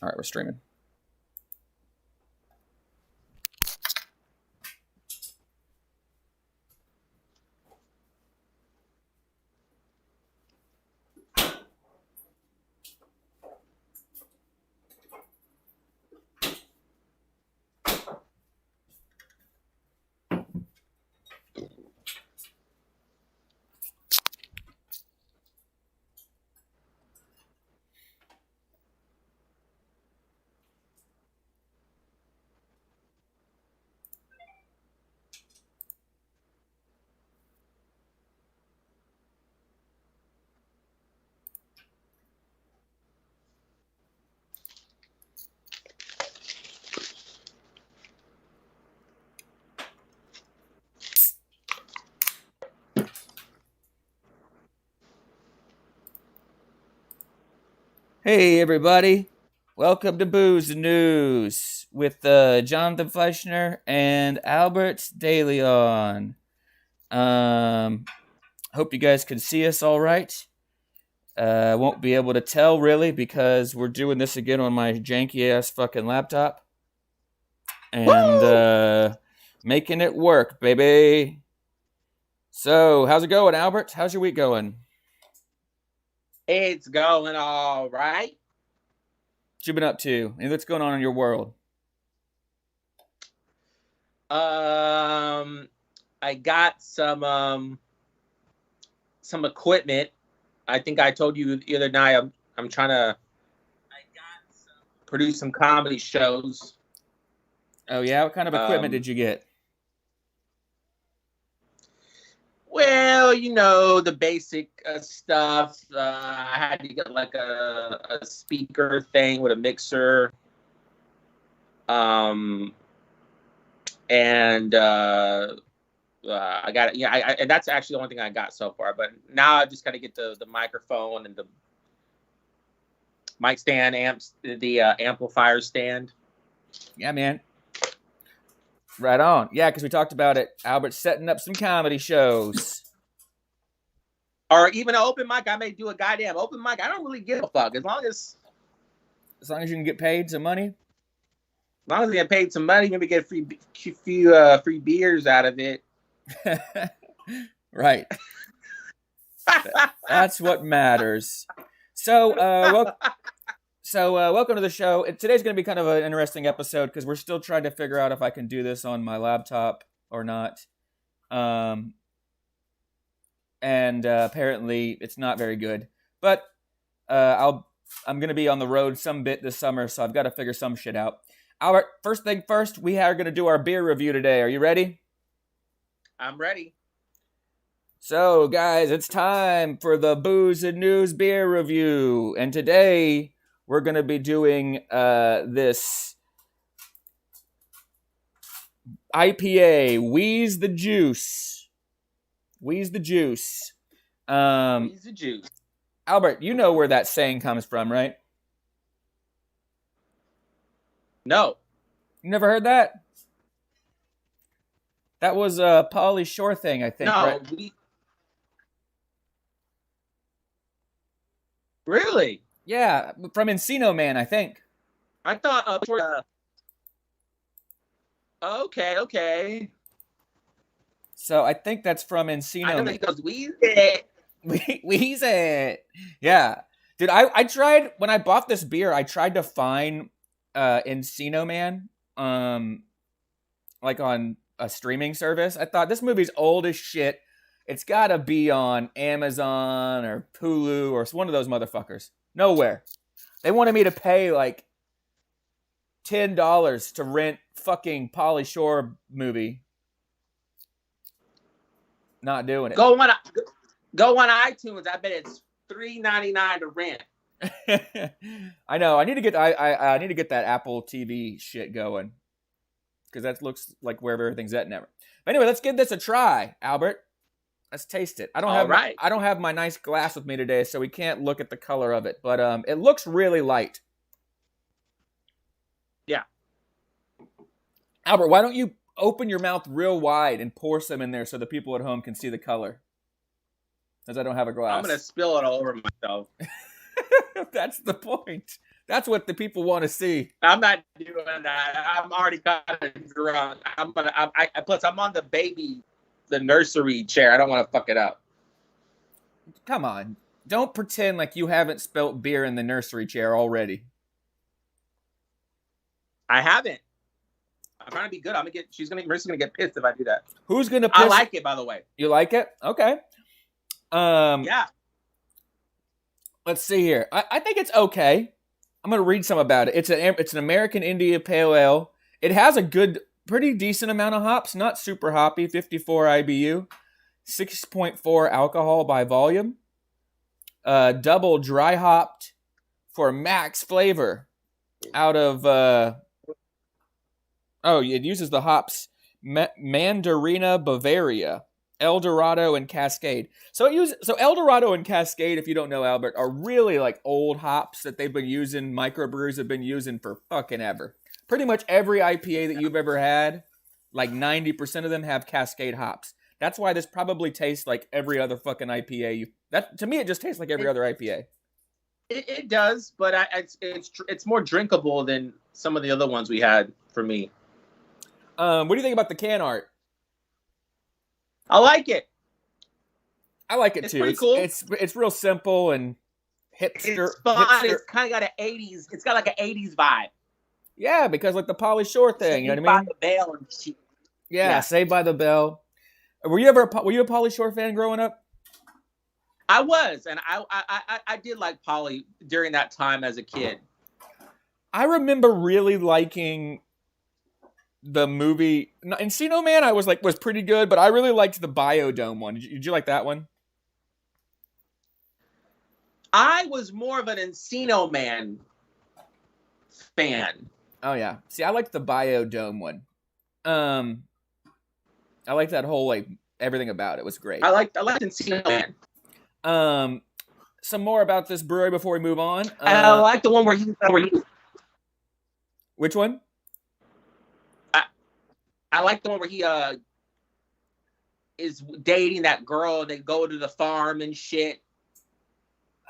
All right, we're streaming. Hey, everybody. Welcome to Booze and News with Jonathan Fleissner and Albert Deleon. Hope you guys can see us all right. I won't be able to tell, really, because we're doing this again on my janky-ass fucking laptop. And making it work, baby. So, how's it going, Albert? How's your week going? It's going all right. What you been up to? And what's going on in your world? I got some equipment. I think I told you the other night I'm trying to produce some comedy shows. Oh yeah, what kind of equipment did you get? Well, the basic stuff. I had to get like a speaker thing with a mixer. And I got it. Yeah, and that's actually the only thing I got so far. But now I just got to get the microphone and the mic stand, the amplifier stand. Yeah, man. Right on. Yeah, because we talked about it. Albert's setting up some comedy shows. Or even an open mic. I may do a goddamn open mic. I don't really give a fuck. As long as you can get paid some money. As long as I get paid some money, maybe get a few free beers out of it. Right. That's what matters. So, welcome to the show. Today's going to be kind of an interesting episode because we're still trying to figure out if I can do this on my laptop or not. And apparently it's not very good. But I'm going to be on the road some bit this summer, so I've got to figure some shit out. Albert, first thing first, we are going to do our beer review today. Are you ready? I'm ready. So, guys, it's time for the Booze and News beer review. And today, we're going to be doing this IPA, Wheeze the Juice. Wheeze the Juice. Wheeze the Juice. Albert, you know where that saying comes from, right? No. You never heard that? That was a Pauly Shore thing, I think. No. Right? Really? Yeah, from Encino Man, I think. I thought. Okay. So I think that's from Encino. I know he goes, Wheeze it. Wheeze it. Yeah. Dude, I tried, when I bought this beer, I tried to find Encino Man, like on a streaming service. I thought, this movie's old as shit. It's gotta be on Amazon or Hulu or one of those motherfuckers. Nowhere. They wanted me to pay like $10 to rent fucking Pauly Shore movie. Not doing it. Go on iTunes. I bet it's $3.99 to rent. I know. I need to get that Apple TV shit going because that looks like where everything's at now. But anyway, let's give this a try, Albert. Let's taste it. I don't have my nice glass with me today, so we can't look at the color of it. But it looks really light. Yeah. Albert, why don't you open your mouth real wide and pour some in there so the people at home can see the color? Because I don't have a glass. I'm gonna spill it all over myself. That's the point. That's what the people want to see. I'm not doing that. I'm already kind of drunk. Plus, I'm on the nursery chair. I don't want to fuck it up. Come on. Don't pretend like you haven't spilt beer in the nursery chair already. I haven't. I'm trying to be good. Marissa's gonna get pissed if I do that. Who's gonna piss? I like it, by the way. You like it? Okay. Yeah. Let's see here. I think it's okay. I'm gonna read some about it. It's an American India Pale Ale. It has a pretty decent amount of hops. Not super hoppy. 54 IBU, 6.4 alcohol by volume. Double dry hopped for max flavor. Out of it uses the hops Mandarina, Bavaria, Eldorado, and Cascade. So Eldorado and Cascade, if you don't know, Albert, are really like old hops that they've been using, microbrewers have been using for fucking ever. Pretty much every IPA that you've ever had, like 90% of them have Cascade hops. That's why this probably tastes like every other fucking IPA. To me, it just tastes like every other IPA. It does, but it's more drinkable than some of the other ones we had for me. What do you think about the can art? I like it. I like it too. Pretty cool. It's real simple and hipster. It's fun. It's kind of got an 80s. It's got like an 80s vibe. Yeah, because like the Pauly Shore thing, you know what I mean? Saved by the Bell and shit. Yeah, Saved by the Bell. Were you a Pauly Shore fan growing up? I was, and I did like Pauly during that time as a kid. I remember really liking the movie Encino Man. I was pretty good, but I really liked the Biodome one. Did you like that one? I was more of an Encino Man fan. Oh yeah. See, I liked the Biodome one. I liked that whole everything about it was great. I liked Encino Man. Some more about this brewery before we move on. I like the one where he. Which one? I like the one where he is dating that girl and they go to the farm and shit.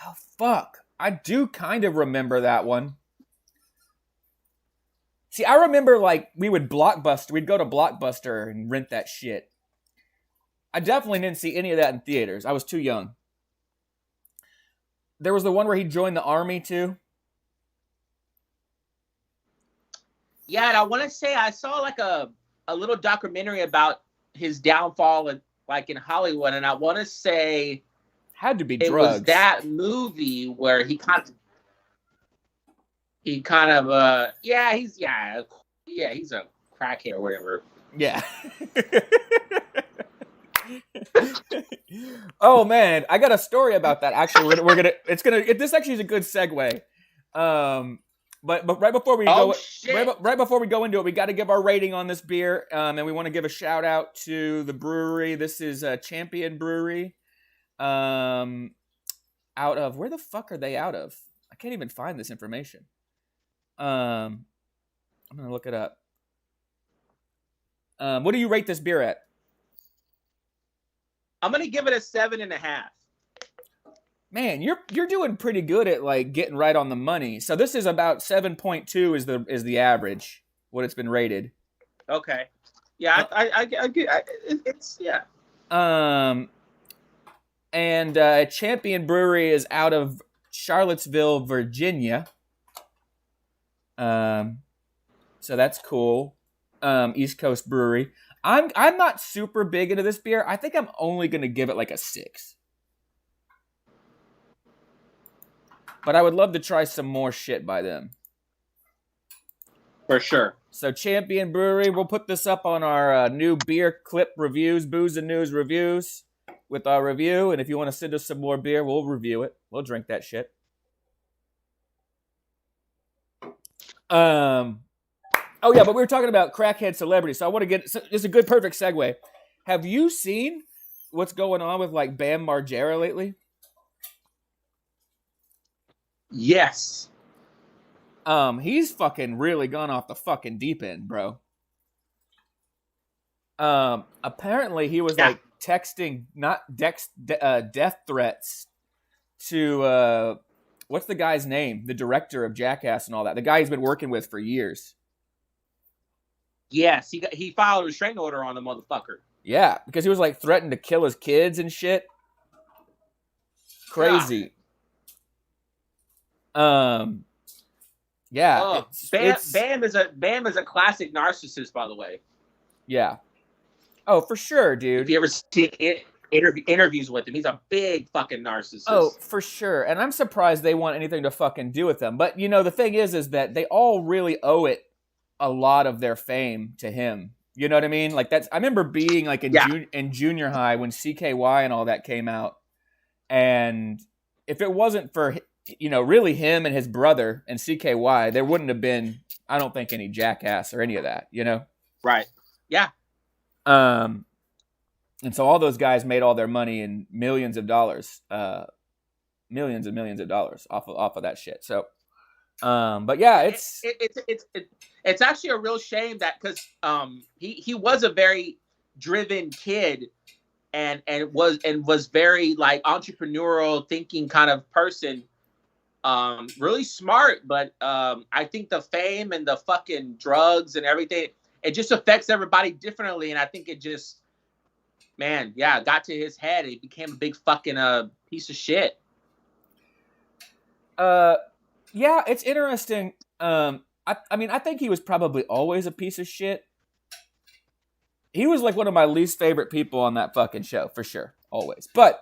Oh fuck. I do kind of remember that one. See, I remember we'd go to Blockbuster and rent that shit. I definitely didn't see any of that in theaters. I was too young. There was the one where he joined the army too. Yeah, and I want to say I saw a little documentary about his downfall in Hollywood, and I want to say had to be drugs. It was that movie where he's a crackhead or whatever. Yeah. Oh man, I got a story about that. Actually, this actually is a good segue. But right before we right before we go into it, we got to give our rating on this beer, and we want to give a shout out to the brewery. This is Champion Brewery, out of where the fuck are they out of? I can't even find this information. I'm gonna look it up. What do you rate this beer at? I'm gonna give it a 7.5. Man, you're doing pretty good at getting right on the money. So this is about 7.2 is the average what it's been rated. Okay. Yeah, it's yeah. And Champion Brewery is out of Charlottesville, Virginia. So that's cool. East Coast Brewery. I'm not super big into this beer. I think I'm only gonna give it a 6. But I would love to try some more shit by them. For sure. So Champion Brewery, we'll put this up on our new beer clip reviews, Booze and News reviews with our review. And if you want to send us some more beer, we'll review it. We'll drink that shit. Oh yeah, but we were talking about crackhead celebrities. So I want to this is a good, perfect segue. Have you seen what's going on with Bam Margera lately? Yes. He's fucking really gone off the fucking deep end, bro. Apparently he was texting death threats to what's the guy's name? The director of Jackass and all that. The guy he's been working with for years. Yes, he filed a restraining order on the motherfucker. Yeah, because he was like threatened to kill his kids and shit. Crazy. Yeah. Bam is a classic narcissist, by the way. Yeah. Oh, for sure, dude. If you ever see interviews with him, he's a big fucking narcissist. Oh, for sure. And I'm surprised they want anything to fucking do with them. But, you know, the thing is that they all really owe it a lot of their fame to him. You know what I mean? Like, I remember being like in junior high when CKY and all that came out. And if it wasn't for, you know, really him and his brother and CKY, there wouldn't have been, I don't think, any Jackass or any of that, you know? Right. Yeah. And so all those guys made all their money in millions of dollars, millions and millions of dollars off of that shit. So, but yeah, it's actually a real shame that because he was a very driven kid and was very like entrepreneurial thinking kind of person, really smart. But I think the fame and the fucking drugs and everything, it just affects everybody differently, and I think it just, man, yeah, got to his head. He became a big fucking piece of shit. Yeah, it's interesting. I mean, I think he was probably always a piece of shit. He was like one of my least favorite people on that fucking show, for sure, always. But,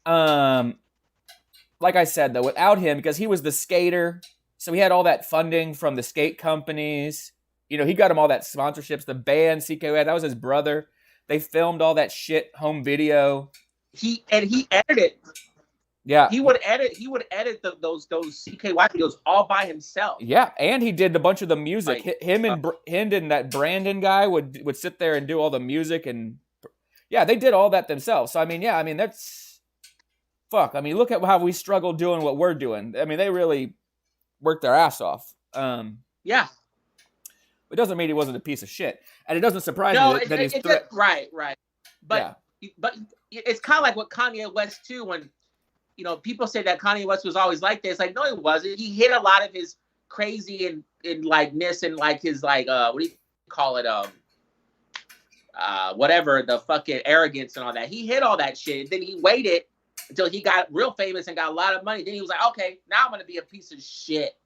like I said, though, without him, because he was the skater, so he had all that funding from the skate companies. You know, he got him all that sponsorships. The band CKY, that was his brother. They filmed all that shit, home video. He edited. Yeah, he would edit those CKY videos all by himself. Yeah, and he did a bunch of the music. Like, him and that Brandon guy would sit there and do all the music, and yeah, they did all that themselves. So I mean, yeah, I mean that's fuck. I mean, look at how we struggle doing what we're doing. I mean, they really worked their ass off. Yeah. It doesn't mean he wasn't a piece of shit, and it doesn't surprise me that he's right. But it's kind of like what Kanye West too. When you know people say that Kanye West was always like this, like no, he wasn't. He hid a lot of his crazy and likeness and like his like what do you call it whatever, the fucking arrogance and all that. He hid all that shit. And then he waited until he got real famous and got a lot of money. Then he was like, okay, now I'm gonna be a piece of shit.